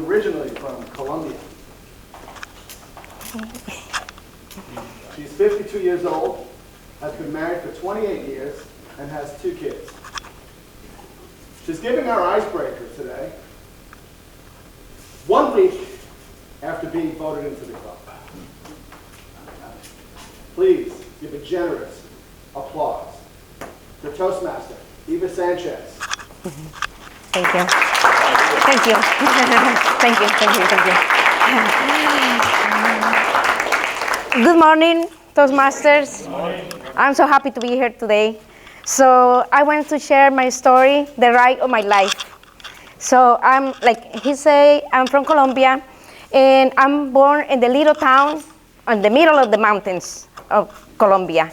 originally from Colombia. She's 52 years old, has been married for 28 years, and has 2 kids. She's giving our icebreaker today, 1 week after being voted into the club. Please give a generous applause to Toastmaster Eva Sanchez. Thank you. Thank you. Thank you. Thank you. Thank you. Good morning, Toastmasters. Good morning. I'm so happy to be here today. So I want to share my story, the ride of my life. So I'm, like he say, I'm from Colombia, and I'm born in the little town in the middle of the mountains of Colombia.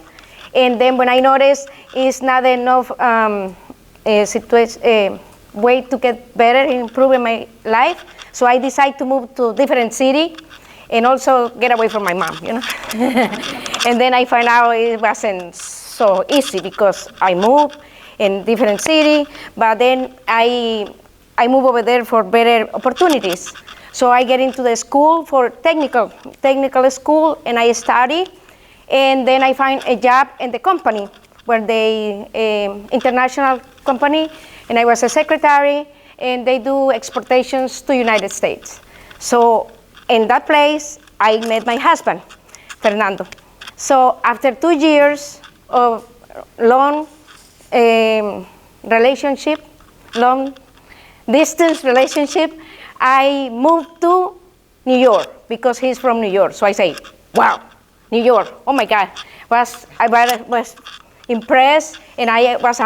And then when I noticed it's not enough way to get better and improve in my life, so I decided to move to a different city and also get away from my mom, you know. And then I found out it wasn't so easy because I moved in different city, but then I moved over there for better opportunities. So I get into the school for technical school, and I study, and then I find a job in the company where they international company, and I was a secretary, and they do exportations to United States. So in that place, I met my husband, Fernando. So after 2 years of long relationship, long distance relationship, I moved to New York because he's from New York. So I say, wow, New York, oh my God. I was impressed, and I was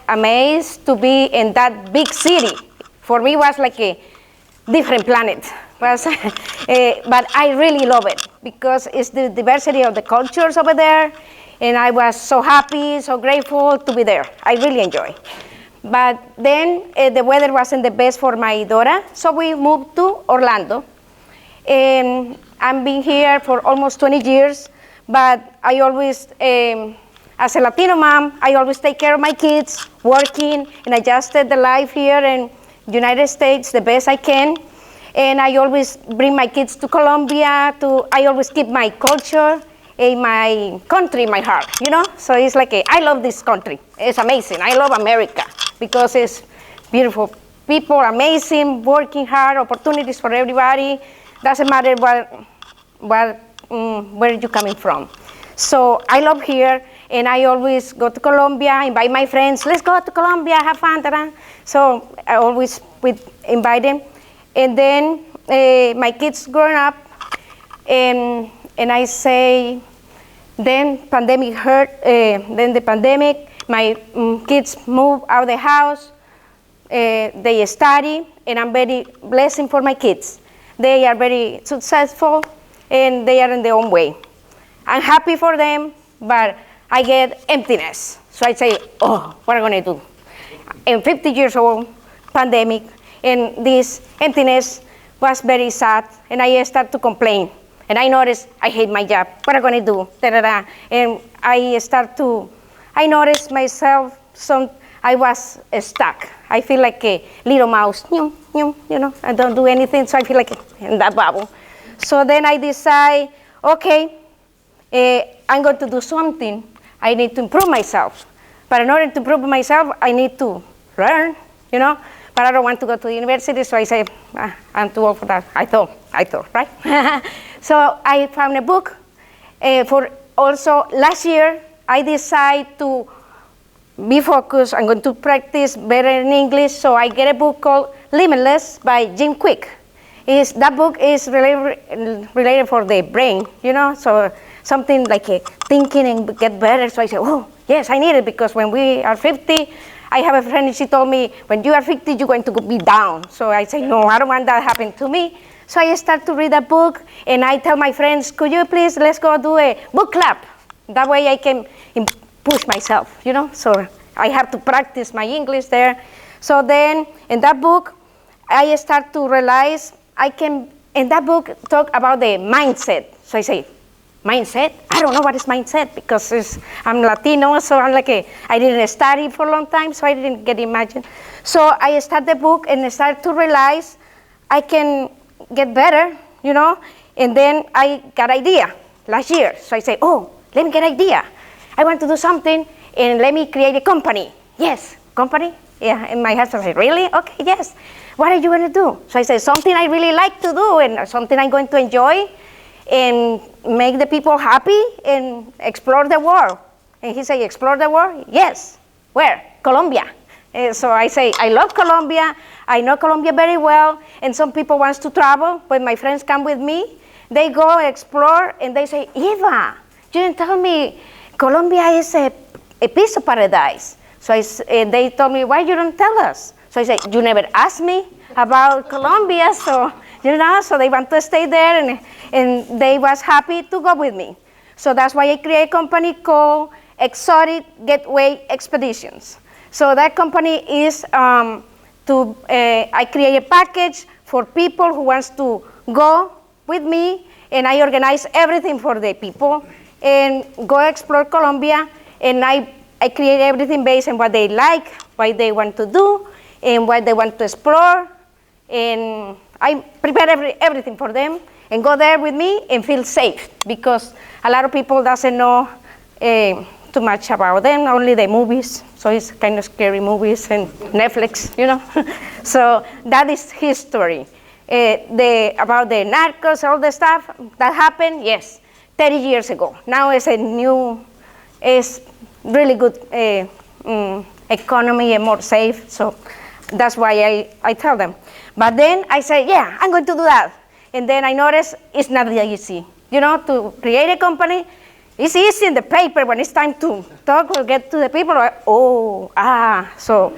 amazed to be in that big city. For me, it was like a different planet. But I really love it because it's the diversity of the cultures over there, and I was so happy, so grateful to be there. I really enjoy. But then the weather wasn't the best for my daughter, so we moved to Orlando. And I've been here for almost 20 years, but I always, as a Latino mom, I always take care of my kids, working, and adjusted the life here in the United States the best I can. And I always bring my kids to Colombia. I always keep my culture in my country in my heart, you know? So it's like, I love this country. It's amazing. I love America because it's beautiful people, amazing, working hard, opportunities for everybody. Doesn't matter where you're coming from. So I love here, and I always go to Colombia, invite my friends, let's go to Colombia, have fun. Ta-da. So I always invite them. And then my kids growing up, and I say, then pandemic hurt, then the pandemic, my kids move out of the house, they study, and I'm very blessed for my kids. They are very successful, and they are in their own way. I'm happy for them, but I get emptiness. So I say, oh, what am I gonna do? I'm 50 years old, pandemic, and this emptiness was very sad, and I start to complain. And I noticed I hate my job. What am I gonna do? Da-da-da. And I noticed myself, I was stuck. I feel like a little mouse, you know, I don't do anything, so I feel like in that bubble. So then I decide, okay, I'm going to do something. I need to improve myself. But in order to improve myself, I need to learn, you know. But I don't want to go to the university, so I say, I'm too old for that. I thought, right? So I found a book. For also last year, I decided to be focused. I'm going to practice better in English, so I get a book called Limitless by Jim Quick. That book is related for the brain, you know, so something like thinking and get better. So I said, oh, yes, I need it, because when we are 50, I have a friend, she told me, when you are 50, you're going to be down. So I say, no, I don't want that to happen to me. So I start to read a book, and I tell my friends, could you please, let's go do a book club. That way I can push myself, you know. So I have to practice my English there. So then in that book, I start to realize in that book, talk about the mindset. So I say, mindset? I don't know what is mindset, because I'm Latino, so I'm like I didn't study for a long time, so I didn't get imagine. So I start the book and I start to realize I can get better, you know. And then I got idea last year. So I say, oh, let me get idea. I want to do something, and let me create a company. Yes, company? Yeah, and my husband said, really? Okay, yes. What are you going to do? So I said, something I really like to do, and something I'm going to enjoy, and make the people happy, and explore the world. And he said, explore the world? Yes. Where? Colombia. So I say, I love Colombia. I know Colombia very well, and some people want to travel. When my friends come with me, they go explore, and they say, Eva, you didn't tell me Colombia is a piece of paradise. So they told me, why you don't tell us? So I said, you never asked me about Colombia, so, you know, so they want to stay there, and they was happy to go with me. So that's why I create a company called Exotic Gateway Expeditions. So that company is I create a package for people who wants to go with me, and I organize everything for the people, and go explore Colombia, and I create everything based on what they like, what they want to do, and what they want to explore, and I prepare everything for them, and go there with me and feel safe, because a lot of people doesn't know too much about them, only the movies, so it's kind of scary movies and Netflix, you know. So that is history. About the narcos, all the stuff that happened, yes, 30 years ago. Now it's really good economy and more safe, so that's why I tell them. But then I say, yeah, I'm going to do that. And then I notice it's not that easy. You know, to create a company, it's easy in the paper. When it's time to talk or get to the people, so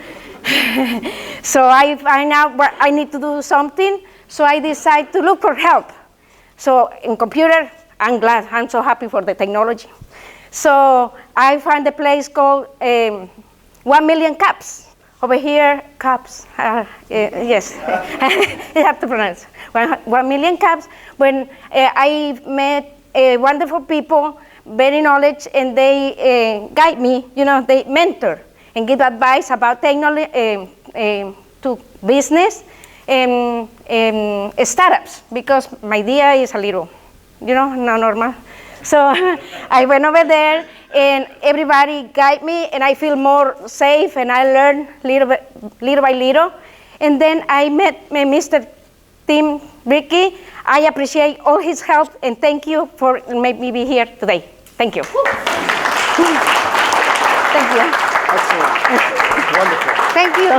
so I find out what I need to do something, so I decide to look for help. So in computer, I'm glad, I'm so happy for the technology. So I find a place called 1 Million Caps. Over here, caps, yes, you have to pronounce, 1 million caps. When I met wonderful people, very knowledge, and they guide me, you know, they mentor and give advice about technology to business and startups, because my idea is a little, you know, not normal. So I went over there, and everybody guide me, and I feel more safe, and I learn little by little. And then I met Mr. Tim Ricky. I appreciate all his help, and thank you for making me be here today. Thank you. Thank you. Excellent. Wonderful. Thank you.